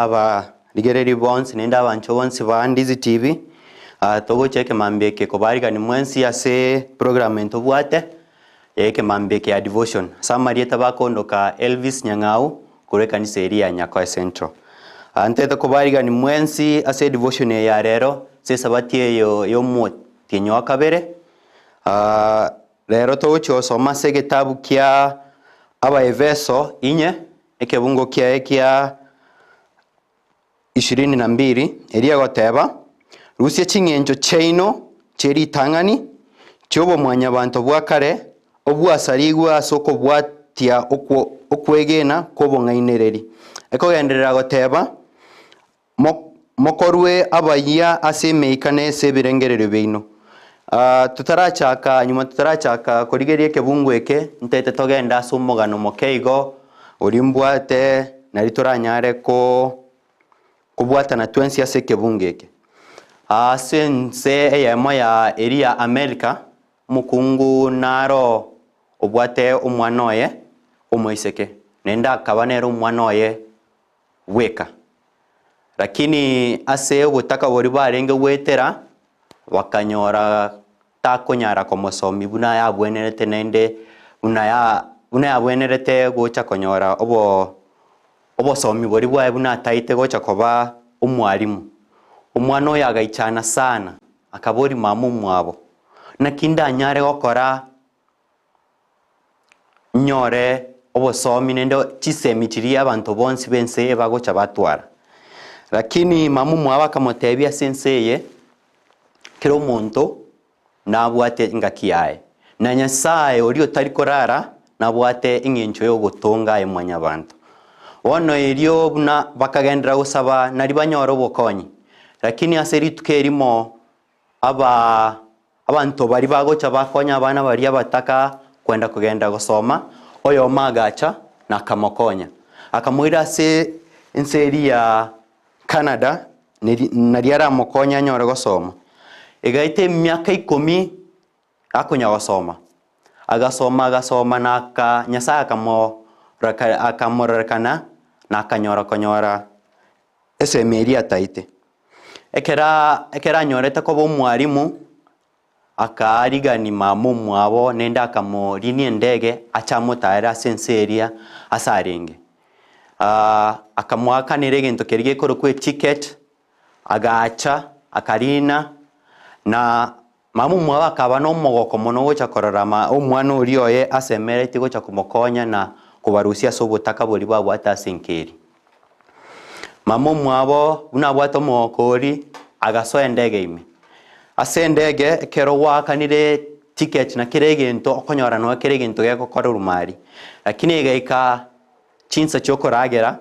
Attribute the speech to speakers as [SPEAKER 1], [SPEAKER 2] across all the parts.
[SPEAKER 1] aba ligereri bonse nenda abancho bonse ba Ndizi TV togo cheke mambeke kobariga ni mwensi ase program entobwate yeke mambeke ya devotion samarieta bakondoka Elvis Nyang'au kure kanisa area Nyakoe Central ante to kobariga ni mwensi ase devotion ya rero se sabati yo mo tinyo kabere rero to cho soma se kitabu kia aba Efeso inye ekebungo kia 22 eria goteba Rusia chingenjo cheino cheri tangani chobo mwanya bantu bwakare obwasarigwa soko bwatia okwegena kobongainereri ekogenderera goteba mokorwe abaya asemeikane sebirengerero beino tutarachaka nyuma tutarachaka korigerie kebungweke ntete togenda sumugano mokeigo olimbwate nari turanyare kubwata na twensi ase kebungeke sense eyemo ya area America mukungu naro obwate omwanoye omoiseke nenda kabanero omwanoye weka lakini ase obutaka bori barenge wetera wakanyora takonyara komosomi buna yabwenerete nende buna yabwenerete gocha konyora obosomi bori bwae buna taite gocha koba omwarimu omwana oyo agaichana sana akabori mamu mwabo nakinda nyare gokora nyore obosomi nende chisemichiria abantu bonsi bense bagocha batwara lakini mamu mwabo akamotebia senseye kero muntu nabwate ngakiaye na Nyasaye ori otari korara nabwate ingencho yo gutunga emwanya abantu ono erio buna bakagendera gusaba nari banyoro bokonyi lakini aseri tukerimo abantu bari bagocha bakonya abana bari abataka kwenda kugenda gusoma oyo magacha na kamokonya akamwira se inseri ya Canada nari ara mokonya nyore gusoma egaite myaka 10 akonya gusoma agasoma naka Nyasaye akamorekana na kanyora ese meria taite ekera nyoreta ko bo mwarimu akarigani mamu mwabo nenda akamorinie ndege achamutara senseria asarenge akamwaka nerege kerige korokwe ticket agacha akarina na mamu mwabo akaba no mogoko mono gocha kororama omwana orioye asemereti gocha kumokonya na kubarusia sobutaka bori babwata senkeri mamu mwabo unabwata mokori agaso ndege ime ase ndege kero wakanire ticket na kiregento okonyora no kiregento geko kororumari lakini egaika chinsa chokoragera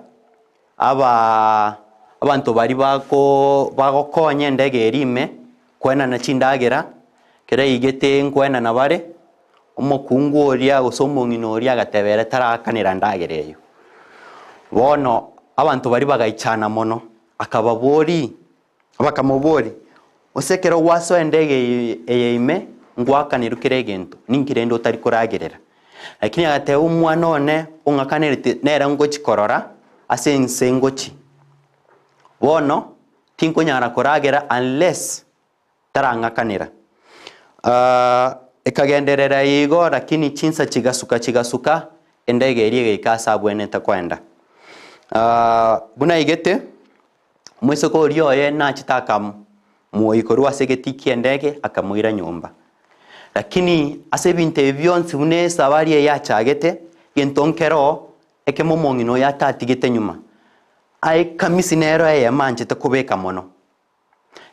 [SPEAKER 1] abantu bari bagokonye ndege erime kwena na chindagera kere igete nkwena na bare omokungu oria gosomongino oria gatebere tarakanira ndagereyo bono abantu bari bagaichana mono abakamobori osekero waso endege eyeime ngwakanirukire gento ninkirende otari koragerera lakini agate umwana one ungakanirite nera ngochi korora ase nsengochi bono tinkonyara koragera unless tarangakanira ekagenderera yigo lakini chinsa chigasuka endege eri geikasa bweneta kwenda buna igete mwisoko orioye na chitaka muikorwa segeti ndege akamwira nyumba lakini ase binte byonsi bune sabari ya chagete yentonkero ekemomongino ya tatigete nyuma ai kamisi nero ya manje takubeka mono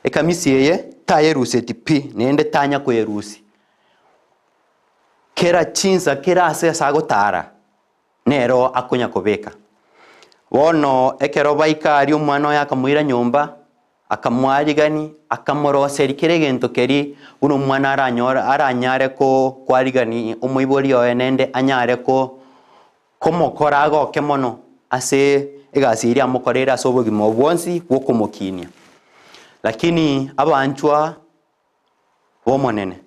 [SPEAKER 1] ekamisi yeye tayerusi tipi nende tanya kuyerusi kera chinsa kera ase sagotara nero akonya kubeka wono ekero baika ari umwana yakamwira nyumba akamwarigani akamoroseri kiregento keri uno mwana aranyare ko kwarigani umuibori yo nende anyare ko komokora go kemono ase egasiri amokorera sobogimo bwonsi wokomokinia lakini abanchwa bomonene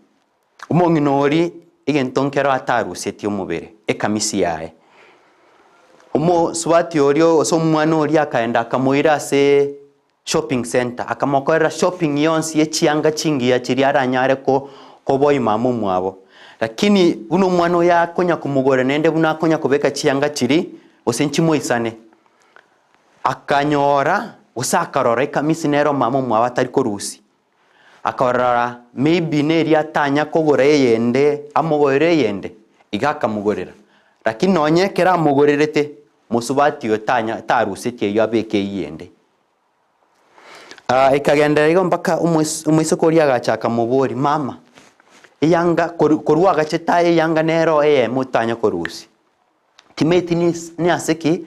[SPEAKER 1] umonginori igentonkero ataruseti omubere ekamisi yae Omo swati orio so mwana ori akaenda akamuira se shopping center akamokorera shopping yonsi yechianga chingi ya chiri aranyare ko boy mamu mwabo. Lakini uno mwana ya konya kumugore nende buna konya kubeka chianga chiri osenchimo isane akanyora usakarora ikamisi nero mamu mwabo atari ko rusi akarora maybe neri atanya kogora yende amugore yende igaka mugorera. Lakini nonye kera mugorerete musubati yotanya tarusitie yabeke yende ikagenda igo mpaka umwese kori agachaka mubori mama iyanga korwa gachetaye yanga nero mutanya korusi timeti ni aseki.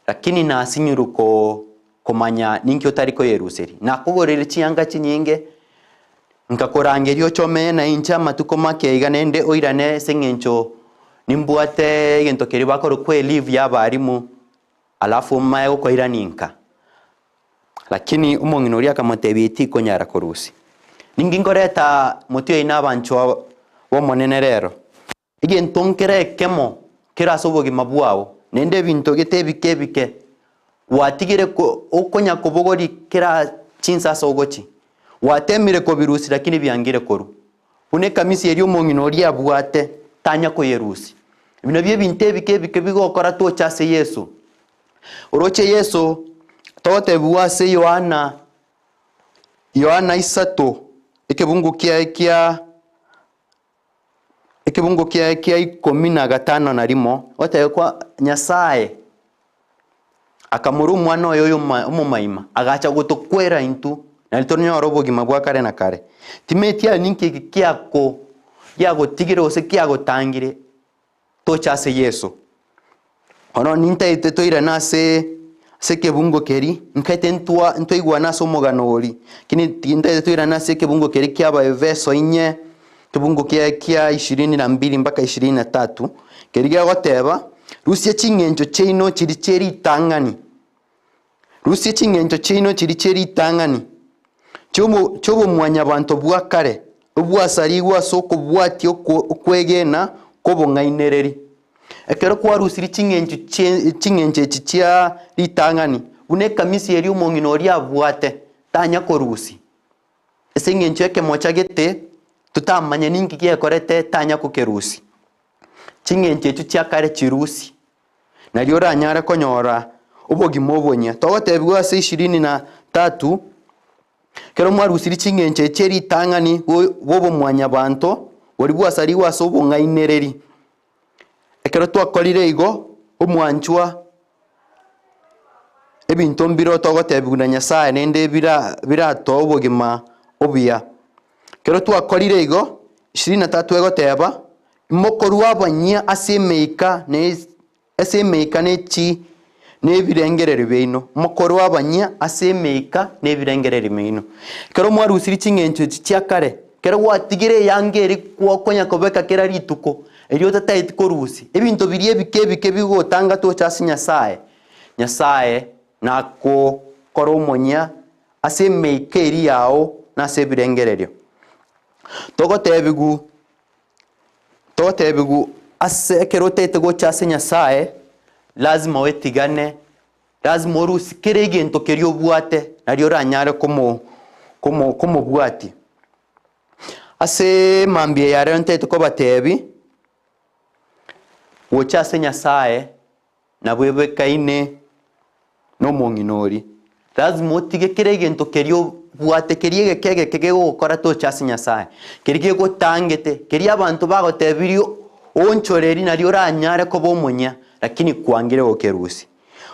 [SPEAKER 1] Lakini na asinyuruko komanya ninki otariko yeruseri na kugorere chiyanga chinyinge nkakorangerio chome na incha matuko make iganende oirane sengencho nimbuate gento keri bakoro kwe live yabarimu alafu mae ukoira ninka. Lakini umonginoria kamotebiti konyara korusi ningingoreta mutio ina bancho wo monene rero igentonkere kemo kira sobogi mabwao nende binto getebike watigire ko okonya kobogori kira chinsa sogochi watemire ko virusi lakini byangire koru une kamisi eri umonginoria bwate tanya ko yerusi bino bye bintebike bigokora to chase Yesu uroche Yesu tote buwase Yohana isato ikibungu kia 15 na rimo ote kwa Nyasaye akamuru mwana oyo umumaima agacha gutokwera intu na litonyo robogi mabwa kare na kare timetia ninki kiako yago tigire ose kiago tangire to chase Yesu ono ninta itoira nase seke bungo keri nkete ntoigwa naso mogano ori kini tinda itoira nase ke bungo keri kiaba verso inye tubungo kia 22 mpaka 23 keriga goteba Rusia chingenjo cheino chiricheri tangani Rusia chingenjo cheino chiricheri tangani chobo mwanya bantu bwakare ubwasariwa soko bwati okwegena kobongainereri ekero kwa rusiri chingenje chichia ritangani une kamisi eri umonginoria abwate tanya korusi esengenje eke mochagete tutamanya ninki kiekorete tanya kukerusi chingenje chichia kare chirusi na liora nyara konyora ubogimo bonya togotebwa 23 kero mwarusiri chingenje cheri tangani wobo mwanya bantu wori sariwa sobo ngainereri ekero twakorire igo omwanchwa ebinto mbiro togotebwa Nyasaye nende bira tobogima obia kero twakorire igo 23 egoteba mokorwa abanyia asemeika nechi nebirengerere beino mokorwa abanyia asemeika nebirengerere beino kero mwarusiri chingenje chiakare kero watigire yangeri konya kobeka kera rituko elio tataiti korusi ebinto birie bike bigotanga to chasi Nyasaye nako koromonya asemeika eri yao na sebirengererio togotebigu ase kero tete go chasi Nyasaye lazima wetigane lazima orusi kere gento kerio bwate nario ranyare komo bwati ase mambie yare ntete ko batebi wochase Nyasaye na bwebe kaine no monginori lazima otige kere gento kerio bwate kerie kege gukora to chase Nyasaye kerie gotangete kerie abantu bagotebirio onchoreri nario ranyare ko bomunya lakini kwangire okerusi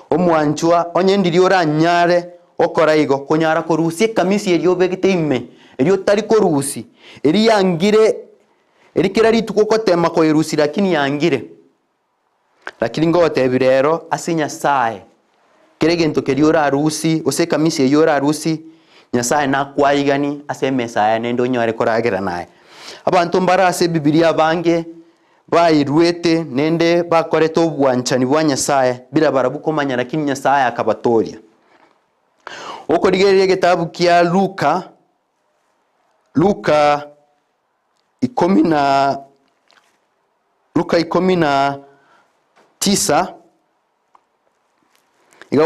[SPEAKER 1] omwanchwa onyendiri oranyare okora igo konyara korusi kamisi erio begite ime erio tari korusi eri yangire eri kera rituko kotema ko yerusi lakini yangire lakini ngote birero ase Nyasaye kere gento kerio rarusi ose kamisi erio rarusi Nyasaye nakwaigani ase Mesaya nendo nyore koragera naye abantu mbarase Biblia bange bairwete nende bakoreto bwanchani bwa Nyasaye bila barabukomanya lakini Nyasaye akabatoria okorigereye gitabu kia Luka 19 iga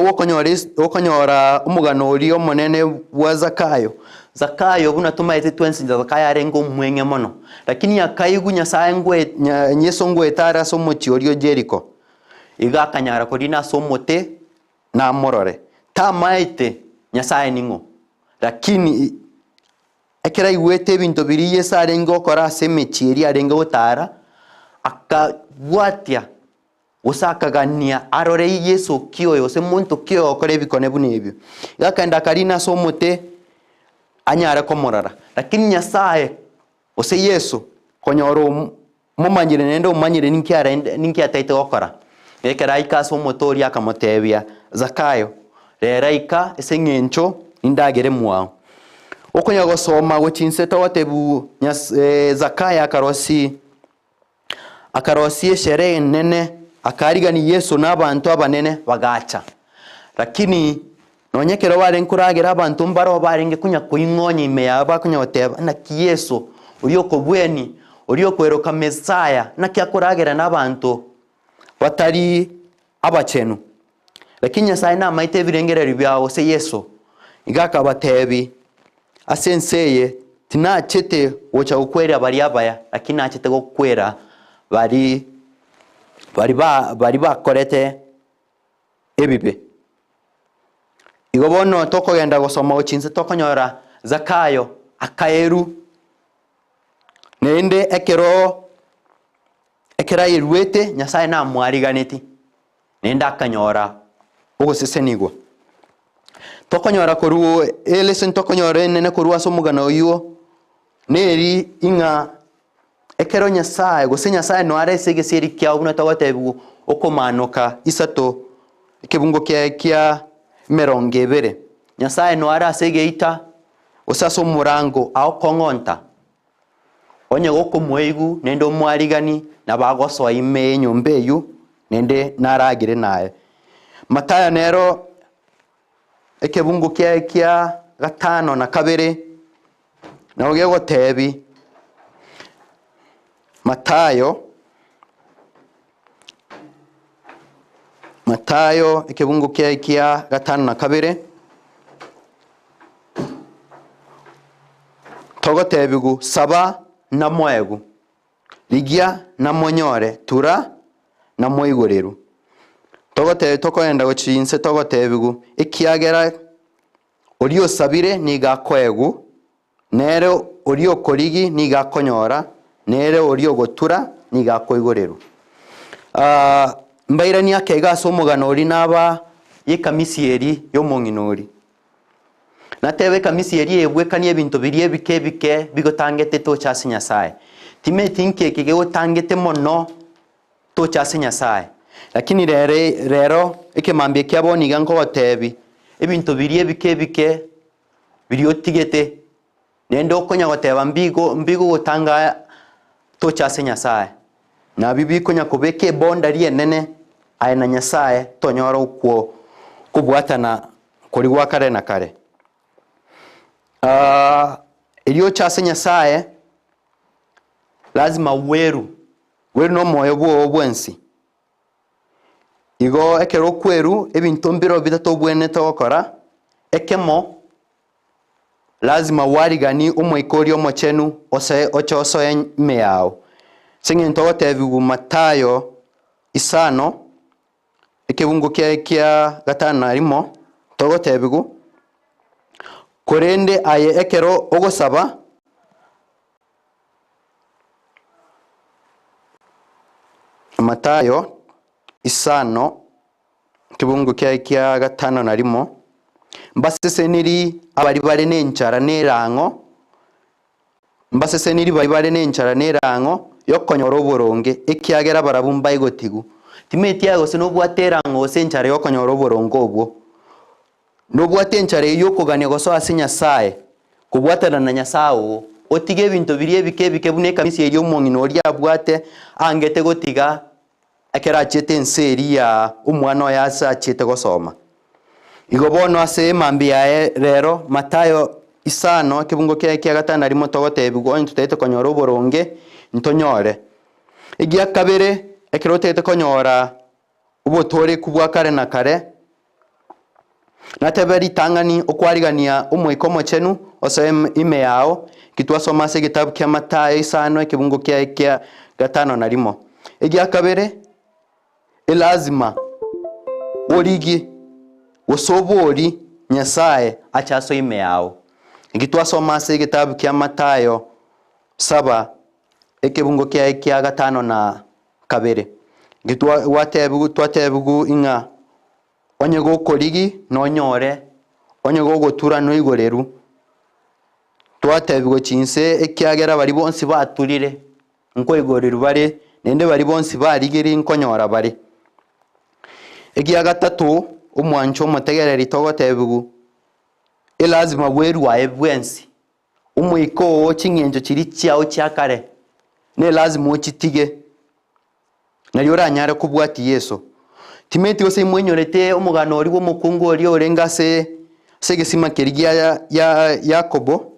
[SPEAKER 1] wokonyora umugano uri omonene wa Zakayo. Zakayo buna tumaite twensi Zakayo arengo mwenge mono, lakini yakaigu Nyasaye ngwe Yesu ngwetara somochi orio Jeriko iga akanyara korina somote na morore tamaite Nyasaye ningo, lakini ekera igwete ebinto biri Yesu arengo kora semechi eri arengo gotara akabwatia usakagania arore Yesu kioyo ose muntu kio okore bikone bunebyo gakanda karina somote anyara komorara, lakini Nyasaye ose Yesu konyoro mumanyire nende umanyire ninki ataite gokora ekera ika somotori akamotebia Zakayo reraika ese ngencho indagere mwao okonya gosoma gochinse totebu Zakayo akarosi eshere nene akarigani Yesu n'abantu abanene bagacha, lakini nonyekero bare nkuragira abantu mbaro barenge kunya kuingonye imeya bakunya oteba na Yesu uriyo kobweni uriyo kweroka Mesaya na kyakuragira n'abantu batari abachenu, lakini Nyasaye na maite birengereri byawo se Yesu igaka batebi asenseye tina chete wocha ukwera bari abaya, lakini achete gokwera bari bakorete ebibe. Igobono tokogenda gosoma ochinse tokonyora Zakayo akaeru nende ekera irwete Nyasaye na mwariganeti nenda akanyora ugosesenigwa tokonyora koru elesen tokonyora nene koru asomugana oyo neri inga ekero Nyasaye gose Nyasaye no arese geseri kya ubuna tawatebu okomanoka isato ikebungo kya merongevere Nyasaye no arase geita osaso murango ao kongonta onye goko mweigu nende omwarigani nabagoso ime nyombeyu nende naragire naye Matayo nero ekebungo kya gatano na kabere na ogego tebi Matayo ekebungo kya gatano na kabere togotebigu saba na mwegu ligia na monyore tura na moigoreru togoenda gochinse togotebigu ikiagera orio sabire niga kwegu nere orio korigi niga konyora nere orio gotura niga koigoreru mbairani akega somugano ori naba yekamisieri yomonginori natebe kamisieri ebwekanie ebinto biri ebike bigotangete tochase Nyasaye time tinke kege gotangete mono tochase Nyasaye, lakini rero ekemambie kyaboni ganko batebi ebinto biri ebike biri otigete nendo konya goteba mbigo gotanga tochase Nyasaye na bibi konya kobeke bonda rie nene aina Nyasaye tonyora ukwo kubwatana kuri wakare na kare elio chase Nyasaye lazima weru no moyo bwensi igo ekero kweru ebinto mbiro bitato bwene tokora ekemo lazima warigani umwikori omochenu ose ochoso emeao singento gotebigu Matayo isano ekebungo kya gatano arimo togotebigu korende aye ekero ogosaba Matayo isano kibungo kya gatano narimo mbaseseniri abari bare nenchara nerango mbaseseniri bari bare nenchara nerango yokonyora oboronge ekiagera barabumba igotigu timeti yago se nobwaterango senchara yokonyora oborongo obwo nobwatenchara yokogania goso ase Nyasaye kubwatana na Nyasaye otige ebinto biri ebike bune kamisi eri omongino ori abwate angete gotiga ekera chete enseri ya umwana yasa chete gosoma igobono ase mambi ya rero Matayo isano kibungo kya gatano arimo togotebigo ntutete konyora oboronge ntonyore igia kabere ekero tete konyora ubotore kubwa kare na kare nateberi tang'ani okwarigania omoiko omochenu ase ime yao kitwasoma ase egitabu kia Mathayo isano ekebungo kia 5 egia kabere elazima origi osobori Nyasaye achaso ime yao gitwasoma ase egitabu kia Mathayo 7 ekebungo kia 5 twatebugu inga onye gokorigi nonyore onye gogotura no igoreru twatebugo chinse ekiagera bari bonsi baturire nko igoreru bare nende bari bonsi barigiri nkonyora bare egia gatatu omwancho omotegereri togotebugu elazima bwerwa ebwensi umuiko ching'enjo chiri chiao chiakare ne lazima ochitige nari oranyare kubwati Yesu timeti ose mwenyorete omugano ori omokungu ori orengase segesima kerigia ya Yakobo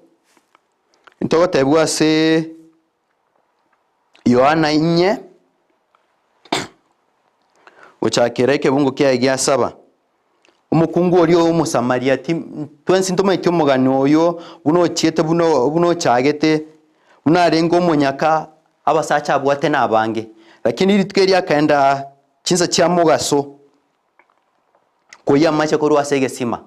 [SPEAKER 1] ntogotebwa se Yohana 4 ochakira ekebungo kia 7 omokungu ori omosamaria twensi ntomaitio omugano oyo buno chiete buno chagete unarengo omonyaka abasacha abwate nabange lakini ritweri akaenda chinsa chia mugaso koya mache korwa segesima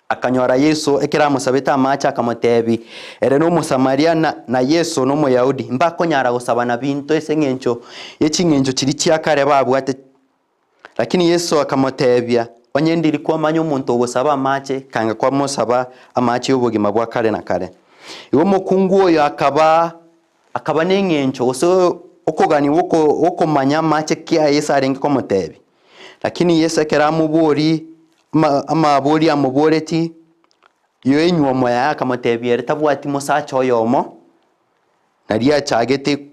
[SPEAKER 1] akanyora Yesu ekera musabeta amacha akamotebi ere no musamaria na Yesu no muyahudi mbakonyara gusabana bintu eseng'encho yeching'encho chiri chiakare babwate lakini Yesu akamotebia onye ndiri kwa manyo omonto ogosaba amache kanga kwa musaba amache y'obogima bwa kare na kare iwo mokungu oyo akaba n'eng'encho oso okogani wokomanya amache kia Yesu arenge komotebi lakini Yesu ekera amubori amabori amuboreti yo enyuomo ya akamotebi ere tabwati musacha oyomo nari achagete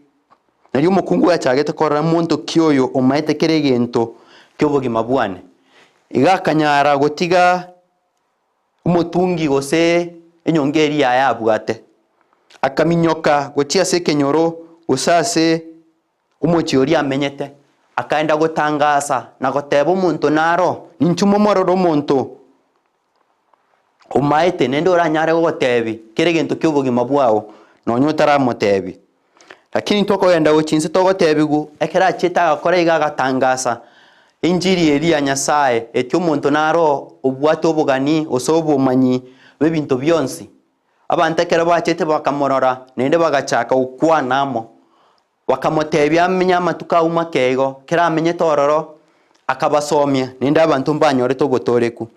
[SPEAKER 1] nari omokungu achagete korora muntu kioyo omaete kere gento kyobogima bwane igakanyara gotiga umutungi gose enyongeri ya yabwate akaminyoka gotia se kenyoro usase umuchiori amenyete akaenda gotangasa na goteba omuntu naro ninchumo mororo omuntu omaete nende oranyare gotebi kere gento kyobogima bwao nonyotara motebi lakini tokoenda gochinse togotebigu ekera chita agakora igagatangasa injiri eri ya Nyasaye etyo omuntu naro obwate obugani osobo manyi bebinto byonsi abantu ekera bachete bakamorora nende bagachaka ukwanamo wakamotebya amenya amatuka umakego kera amenye tororo akabasomya nende abantu mbanyorete ogotoreku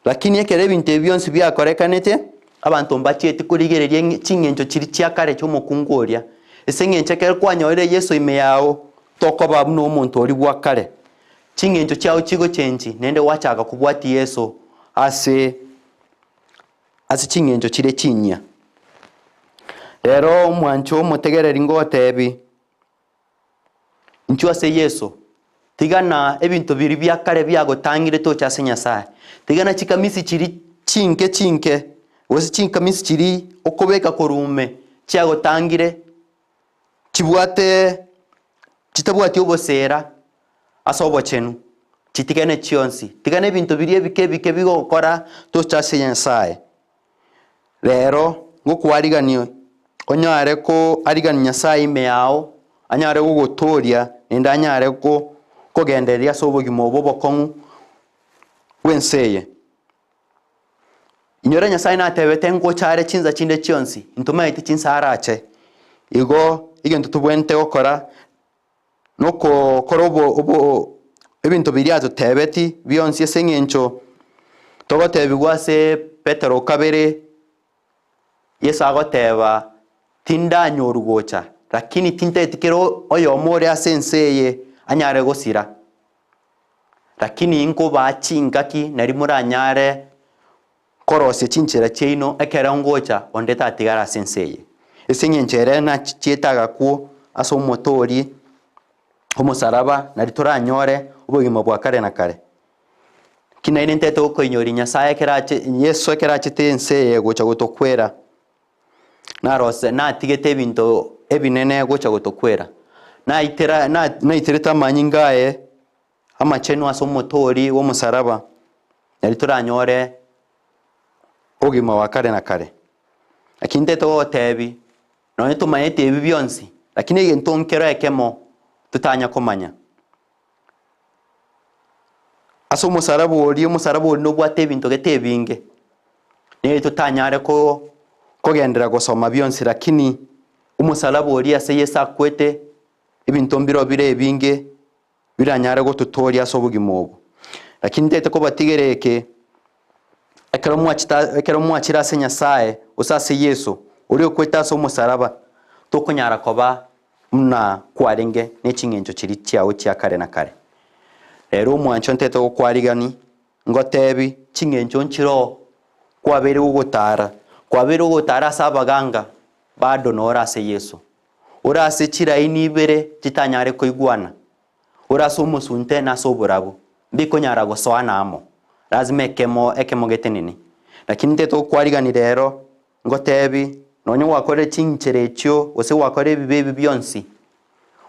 [SPEAKER 1] lakini ekera ebintu byonsi byakorekanete abantu mbachete kurigereria ching'encho chiri chiakare cy'omokungu oria eseng'encho ekera kwanyorire Yesu ime yao tokoba buno omuntu ori bwakare ching'encho chiao chigo chenchi nende wachaka kubwati Yesu ase ching'encho chire chinya rero mwancho omotegereri ngotebi nchwa se Yesu tigana ebintu biri byakare byagotangire tocha se Nyasaye tigana chikamisi chiri chinke wose chinkamisi chiri okobeka korume chiagotangire chibwate chitabwati obosera asobo chenu chitigane chionsi tigane ebintu biri ebike bigokora tocha se Nyasaye rero ngokwariganio onyare ko arigani Nyasaye ime yao anyare gogotoria nenda anyare kogenderia sobogima obobokong'u wenseye inyore Nyasaye natebete ngo chare chinza chinde chionsi ntumaite chinsa arache igo igento tubwente okora noko korobo ebintu biriazo tebeti byonsi eseng'encho togotebigwa se Petero kabere Yesu agoteba tindanyoru gocha lakini tintetikero oyomore asenseye anyare gosira lakini inko bachingaki nari muranyare korose chinchera cheino ekera ngocha ondeta atigara asenseye eseng'enchere na chietaga ku aso motori omusaraba nari turanyore obogima bwa kare na kare kinaine ntete okoinyori Nyasaye ekera Yesu ekera chitenseye gocha gotokwera narose natigete ebinto ebinene gocha gotokwera naitereta amanyi ngaye amachenu ase omotori w'omusaraba nari turanyore ogima wa kare na kare lakini teto tebi no tumayete ebi byonsi lakini egento nkero ekemo tutanya komanya aso musarabu oli no bwate ebinto getebinge ne tutanyare ko kogendera gusoma byonsi lakini umusarabu oli ase Yesu akwete ibinto mbiro bire ebinge biranyare go tutoria aso bugimobo lakini tete ko batigereke ekero mwachira ase Nyasaye usase Yesu uri okweta aso musaraba tokonyara koba muna kwarenge n'echingencho chiri chiawo chia kare na kare rero mwancho ntete go kwarigani ngotebi chingencho nchiro kwabere ugutara sabaganga bado nora ase Yesu urase chiraini ibere titanyare koigwana urase umusunte na soburabu mbiko nyara gosoana amo lazima ekemo getenini lakini teto kwarigani rero ngotebi nonyo wakore chincherechyo ose wakore bibebi byonsi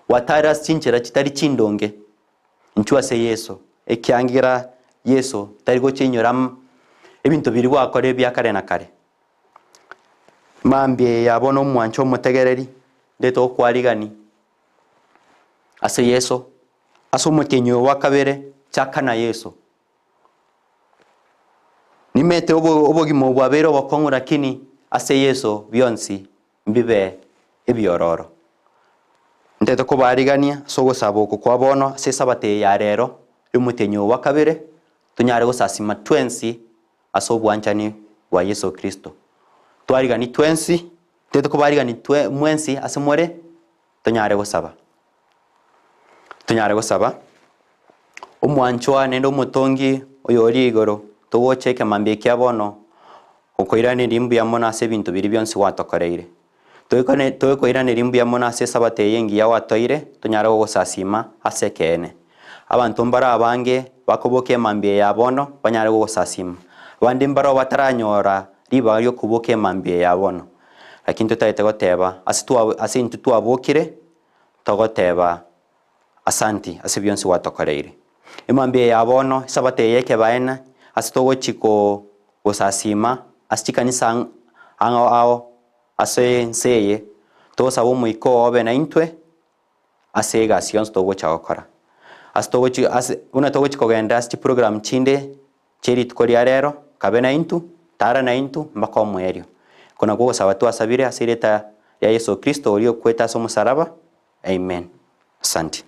[SPEAKER 1] watara chinchera kitari chindonge nchwa se Yesu ekyangira Yesu tari go chinyora ebinto biri wakore byakare na kare mambye yabono mwancho mutegereri ndeto kwarigani ase Yesu aso mutenyo wakabere chakana Yesu nimete obogimo bwabero bakongu lakini ase Yesu byonsi mbibe ebiororo nteto ko barigania so gusaba uko kwabono ase sabate ya rero rumutenyo wakabere tunyare gusasima twensi aso bwanchani wa Yesu Kristo twarigani twensi nteto ko barigani mwensi ase more tunyare gusaba umwanchwa nendo mutongi oyori igoro tugocheke mambye kyabono ukoirane rimbu ya mona ase bintu biri byonsi watokoreire toikoirane rimbu ya mona ase sabate yengi ya watoire tunyara gusasima ase kene abantu mbara abange bakoboke mambye ya bono banyara gusasima abandi mbara bataranyora riba ryo kuboke mambye ya bono lakini tutayete goteba ase intu twabokire togoteba asanti ase byonsi watokoreire imambye ya bono sabate yeke baena ase togochiko gusasima asikanisa ao ase nseye to sabo muiko obe na intwe ase gasions to gocha okora ase una to gochiko genda ase program chinde cheri tukoria rero kabe na intu tara na intu mbako mwerio kuna go sabatu asabire ase leta ya Yesu Kristo ulio kweta so musaraba amen asante.